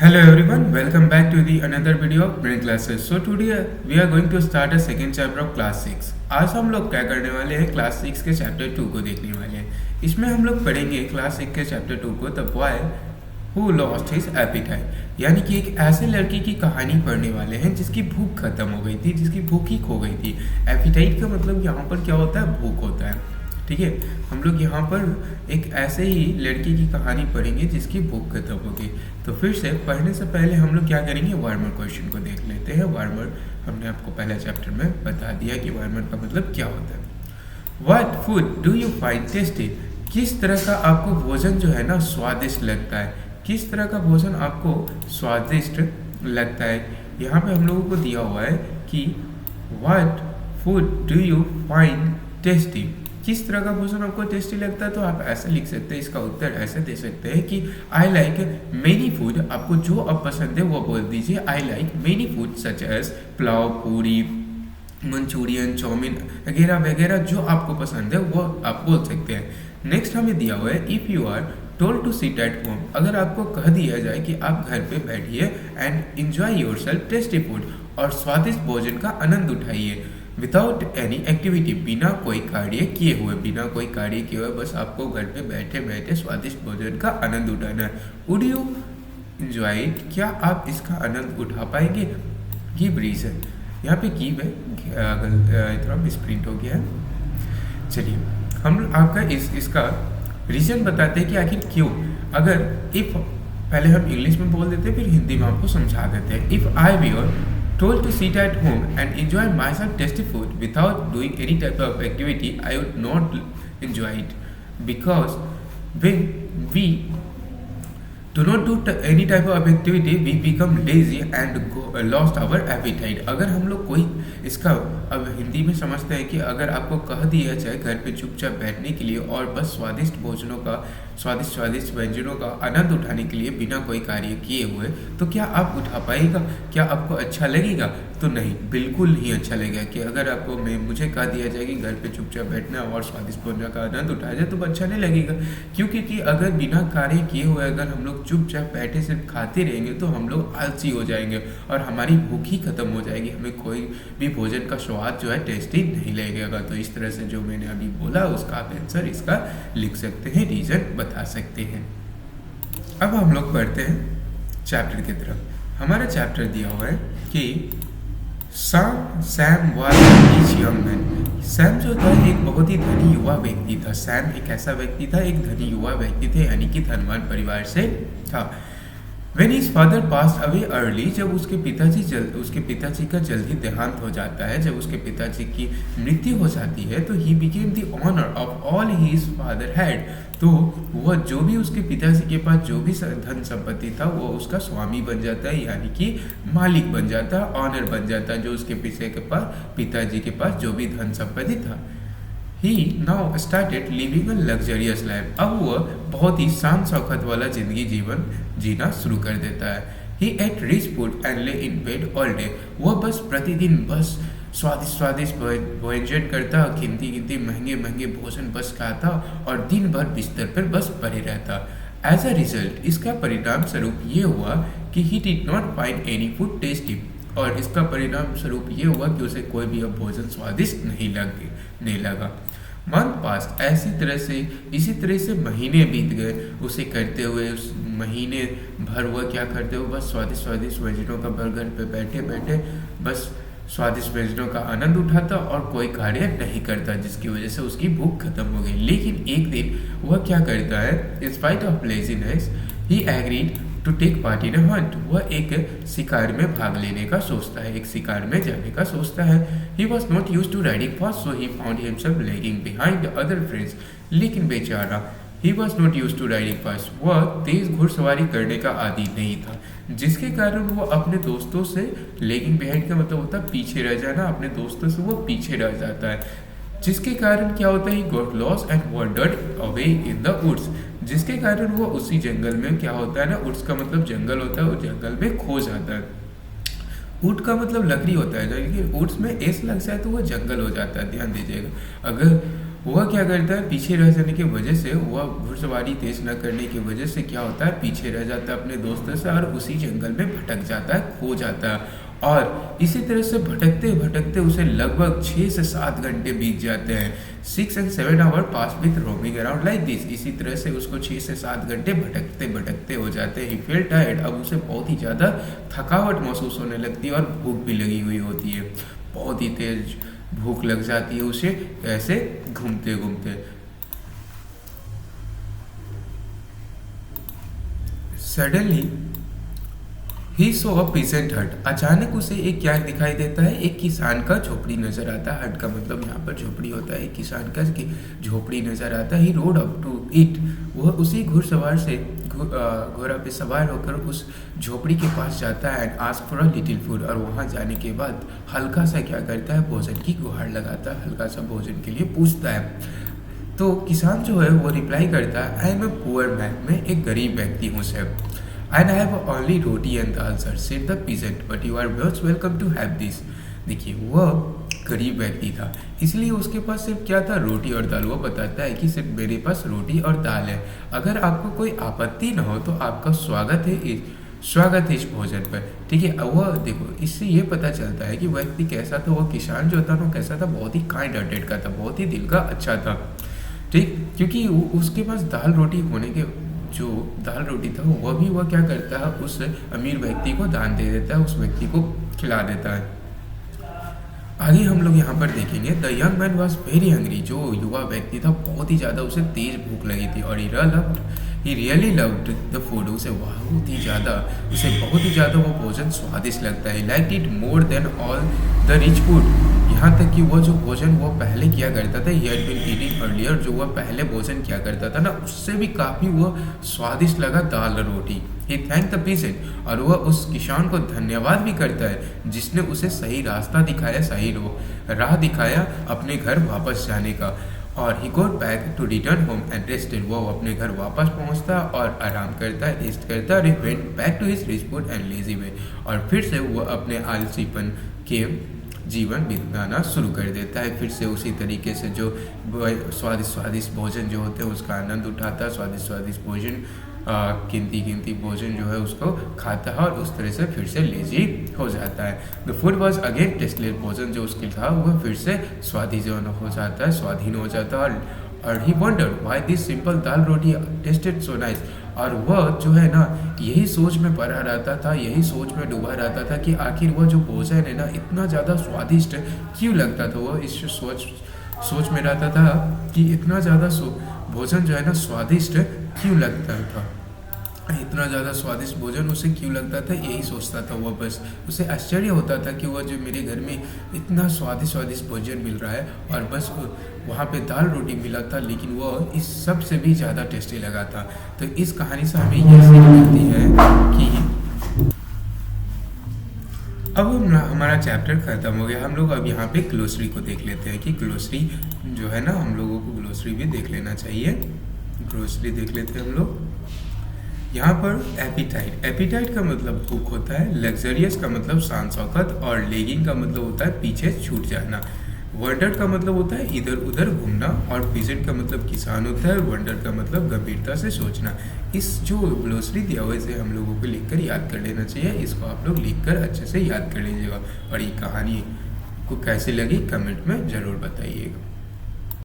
Hello everyone, welcome back to the another video of brain classes. So today we are going to start a second chapter of class 6. आज हम लोग क्या करने वाले हैं, class 6 के चैप्टर 2 को देखने वाले हैं। इसमें हम लोग पढ़ेंगे क्लास 6 के चैप्टर 2 को the boy who lost his appetite, यानी कि एक ऐसे लड़की की कहानी पढ़ने वाले हैं जिसकी भूख खत्म हो गई थी, जिसकी भूख ही खो गई थी। एपिटाइट का मतलब यहाँ पर क्या होता है, भूख होता है। ठीक है, हम लोग यहाँ पर एक ऐसे ही लड़की की कहानी पढ़ेंगे जिसकी भूख खत्म हो गई। तो फिर से पढ़ने से पहले हम लोग क्या करेंगे, वार्मर क्वेश्चन को देख लेते हैं। वार्मर हमने आपको पहले चैप्टर में बता दिया कि वार्मर का मतलब क्या होता है। What food do you find tasty, किस तरह का आपको भोजन जो है ना स्वादिष्ट लगता है, किस तरह का भोजन आपको स्वादिष्ट लगता है। यहाँ पे हम लोगों को दिया हुआ है कि what food do you find tasty, किस तरह का भोजन आपको टेस्टी लगता है। तो आप ऐसे लिख सकते हैं, इसका उत्तर ऐसे दे सकते हैं कि आई लाइक मेनी फूड, आपको जो अब पसंद है वो बोल दीजिए। I like many food such as pulao, puri, manchurian, chowmein वगैरह वगैरह, जो आपको पसंद है वो आप बोल सकते हैं। नेक्स्ट हमें दिया हुआ है if you are told to sit at home, अगर आपको कह दिया जाए कि आप घर पे बैठिए and enjoy yourself tasty food, और स्वादिष्ट भोजन का आनंद उठाइए विदाउट एनी एक्टिविटी, बिना कोई कार्य किए हुए, बिना कोई कार्य किए हुए, बस आपको घर पे बैठे बैठे स्वादिष्ट भोजन का आनंद उठाना है। वुड यू एंजॉय इट, क्या आप इसका आनंद उठा पाएंगे। गिव रीजन, यहाँ पे गिव है, थोड़ा मिसप्रिंट हो गया है। चलिए हम आपका इसका रीजन बताते हैं कि आखिर क्यों। अगर इफ पहले हम इंग्लिश में बोल देते हैं, फिर हिंदी में आपको समझा देते हैं। If I we told to sit at home and enjoy myself tasty food without doing any type of activity, I would not enjoy it, because when we do not do any type of activity we become lazy and lost our appetite। अगर हम लोग कोई इसका अब हिंदी में समझते हैं कि अगर आपको कह दिया जाए घर पे चुपचाप बैठने के लिए और बस स्वादिष्ट भोजनों का, स्वादिष्ट व्यंजनों का आनंद उठाने के लिए बिना कोई कार्य किए हुए, तो क्या आप उठा पाएगा, क्या आपको अच्छा लगेगा। तो नहीं, बिल्कुल नहीं अच्छा लगेगा। कि अगर आपको मुझे कह दिया जाए कि घर पे चुपचाप बैठना और स्वादिष्ट भोजन का आनंद उठाया जाए तो अच्छा नहीं लगेगा। क्योंकि अगर बिना कार्य किए हुए अगर हम लोग चुपचाप बैठे सिर्फ खाते रहेंगे तो हम लोग आलसी हो जाएंगे और हमारी भूख ही खत्म हो जाएगी, हमें कोई भी भोजन का स्वाद जो है टेस्टी नहीं लगेगा। तो इस तरह से जो मैंने अभी बोला उसका आप आंसर इसका लिख सकते हैं, रीजन बता सकते हैं। अब हम लोग पढ़ते हैं चैप्टर की तरफ। हमारा चैप्टर दिया हुआ है कि Sam was rich young man. Sam जो था एक बहुत ही धनी युवा व्यक्ति था। सैम एक ऐसा व्यक्ति था, एक धनी युवा व्यक्ति थे, यानी कि धनवान परिवार से था। When his father passed away early, जब उसके पिताजी का जल्दी देहांत हो जाता है, जब उसके पिताजी की मृत्यु हो जाती है, तो he became the owner of all his father had। तो वह जो भी उसके पिताजी के पास जो भी धन संपत्ति था वो उसका स्वामी बन जाता है, यानी कि मालिक बन जाता है, ऑनर बन जाता है, जो उसके पिताजी के पास जो भी धन संपत्ति था। He now started living a luxurious life। अब वह बहुत ही शान शौकत वाला जिंदगी जीना शुरू कर देता है। He ate rich food and lay in bed all day। वह बस प्रतिदिन बस स्वादिष्ट व्यंजन करता, गिनती महंगे भोजन बस खाता और दिन भर बिस्तर पर बस पड़े रहता। As a result, इसका परिणाम स्वरूप ये हुआ कि he did not find any food tasty। और इसका परिणाम स्वरूप ये हुआ कि उसे कोई भी अब भोजन स्वादिष्ट नहीं लगा। मंथ पास, इसी तरह से महीने बीत गए। उसे करते हुए उस महीने भर वह क्या करते हुए बस स्वादिष्ट व्यंजनों का बर्गर पे बैठे बैठे बस स्वादिष्ट व्यंजनों का आनंद उठाता और कोई कार्य नहीं करता, जिसकी वजह से उसकी भूख खत्म हो गई। लेकिन एक दिन वह क्या करता है, in spite of laziness he agreed to take part in a hunt. वह एक शिकार में भाग लेने का सोचता है, एक शिकार में जाने का सोचता है। He was not use to riding fast, so he found himself lagging behind other friends. लेकिन बेचारा he was not use to riding fast, वह तेज घुड़सवारी करने का आदी नहीं था, जिसके कारण वो अपने दोस्तों से, लैगिंग बिहाइंड का मतलब होता है पीछे रह जाना, अपने दोस्तों से वो पीछे रह जाता है, जिसके कारण क्या होता है, he got lost and wandered away in the woods. जिसके कारण वो उसी जंगल में क्या होता है ना, वुड्स का मतलब जंगल होता है, वो जंगल में खो जाता है। वुड का मतलब लकड़ी होता है, यानी कि वुड्स में एस लग जाए तो वो जंगल हो जाता है, ध्यान दीजिएगा। अगर वह क्या करता है, पीछे रह जाने की वजह से, वह घुड़सवारी तेज न करने की वजह से क्या होता है, पीछे रह जाता है अपने दोस्तों से और उसी जंगल में भटक जाता है, खो जाता है। और इसी तरह से भटकते भटकते उसे लगभग 6 से 7 घंटे बीत जाते हैं। 6 and 7 hours pass with roaming around like this. इसी तरह से उसको 6 से 7 घंटे भटकते भटकते हो जाते हैं। ही फील टायर्ड, अब उसे बहुत ही ज़्यादा थकावट महसूस होने लगती है और भूख भी लगी हुई होती है, बहुत ही तेज भूख लग जाती है उसे ऐसे घूमते घूमते। सडनली ही सो अ पीसेंट हट। अचानक उसे एक क्या दिखाई देता है, एक किसान का झोपड़ी नजर आता है। हट का मतलब यहाँ पर झोपड़ी होता है, एक किसान का झोपड़ी नजर आता है। ही रोड अप टू इट, वह उसी घुड़सवार से घोड़ा पे सवार होकर उस झोपड़ी के पास जाता है and ask for a little food. और वहाँ जाने के बाद हल्का सा क्या करता है, भोजन की गुहार लगाता है, हल्का सा भोजन के लिए पूछता है। तो किसान जो है वो रिप्लाई करता है, I am a poor man, मैं एक गरीब व्यक्ति हूँ sir. And I have only roti and dal sir, said the peasant, but you are most welcome to have this. देखिए वह गरीब व्यक्ति था, इसलिए उसके पास सिर्फ क्या था, रोटी और दाल। वो बताता है कि सिर्फ मेरे पास रोटी और दाल है, अगर आपको कोई आपत्ति न हो तो आपका स्वागत है इस भोजन पर। ठीक है, वह देखो इससे ये पता चलता है कि व्यक्ति कैसा था। वह किसान जो था वो कैसा था, बहुत ही काइंड हार्टेड का था, बहुत ही दिल का अच्छा था। ठीक, क्योंकि उसके पास दाल रोटी होने के जो दाल रोटी था वह क्या करता है, उस अमीर व्यक्ति को दान दे देता है, उस व्यक्ति को खिला देता है। आगे हम लोग यहाँ पर देखेंगे, the young man was very hungry. जो युवा व्यक्ति था बहुत ही ज़्यादा उसे तेज भूख लगी थी और he really loved the food. उसे बहुत ही ज़्यादा वो भोजन स्वादिष्ट लगता है। Like it more than all the rich food, यहाँ तक कि वह जो भोजन वो पहले किया करता था, he had been eating earlier, जो वह पहले भोजन किया करता था ना, उससे भी काफ़ी वह स्वादिष्ट लगा दाल रोटी। ही थैंक द पीसेंट, और वह उस किसान को धन्यवाद भी करता है जिसने उसे सही रास्ता दिखाया, सही राह दिखाया अपने घर वापस जाने का। और he got back to return home and rested, वो अपने घर वापस पहुंचता और आराम करता है, रेस्ट करता है। Went back to his rich food and lazy way, और फिर से वो अपने आलसीपन के जीवन बिताना शुरू कर देता है। फिर से उसी तरीके से जो स्वादिष्ट भोजन जो होते हैं उसका आनंद उठाता है, स्वादिष्ट भोजन कीमती भोजन जो है उसको खाता है और उस तरह से फिर से लेजी हो जाता है। The food was again tasteless, भोजन जो उसके था वह फिर से स्वाधीन हो जाता है। और he wondered why this simple dal roti tasted so nice, और वह जो है ना यही सोच में पड़ा रहता था, यही सोच में डूबा रहता था कि आखिर वह जो भोजन है ना इतना ज़्यादा स्वादिष्ट क्यों लगता था। वह इस सोच में रहता था कि इतना ज़्यादा भोजन जो है ना स्वादिष्ट क्यों लगता था, इतना ज़्यादा स्वादिष्ट भोजन उसे क्यों लगता था, यही सोचता था वह। बस उसे आश्चर्य होता था कि वह जो मेरे घर में इतना स्वादिष्ट भोजन मिल रहा है और बस वहाँ पे दाल रोटी मिला था, लेकिन वह इस सब से भी ज़्यादा टेस्टी लगा था। तो इस कहानी से हमें यह सीख मिलती है कि अब हमारा चैप्टर ख़त्म हो गया। हम लोग अब यहाँ पे ग्लोसरी को देख लेते हैं कि ग्लोसरी जो है ना, हम लोगों को ग्लोसरी भी देख लेना चाहिए। ग्लोसरी देख लेते हैं हम लोग। यहाँ पर एपिटाइट का मतलब भूख होता है, लग्जरियस का मतलब शान शौकत, और लेगिंग का मतलब होता है पीछे छूट जाना। वंडर का मतलब होता है इधर उधर घूमना, और पीजेंट का मतलब किसान होता है, वंडर का मतलब गंभीरता से सोचना। इस जो ग्लोसरी दिया हुआ इसे हम लोगों को लिखकर याद कर लेना चाहिए। इसको आप लोग लिखकर अच्छे से याद कर लीजिएगा। और ये कहानी को कैसी लगी कमेंट में ज़रूर बताइएगा।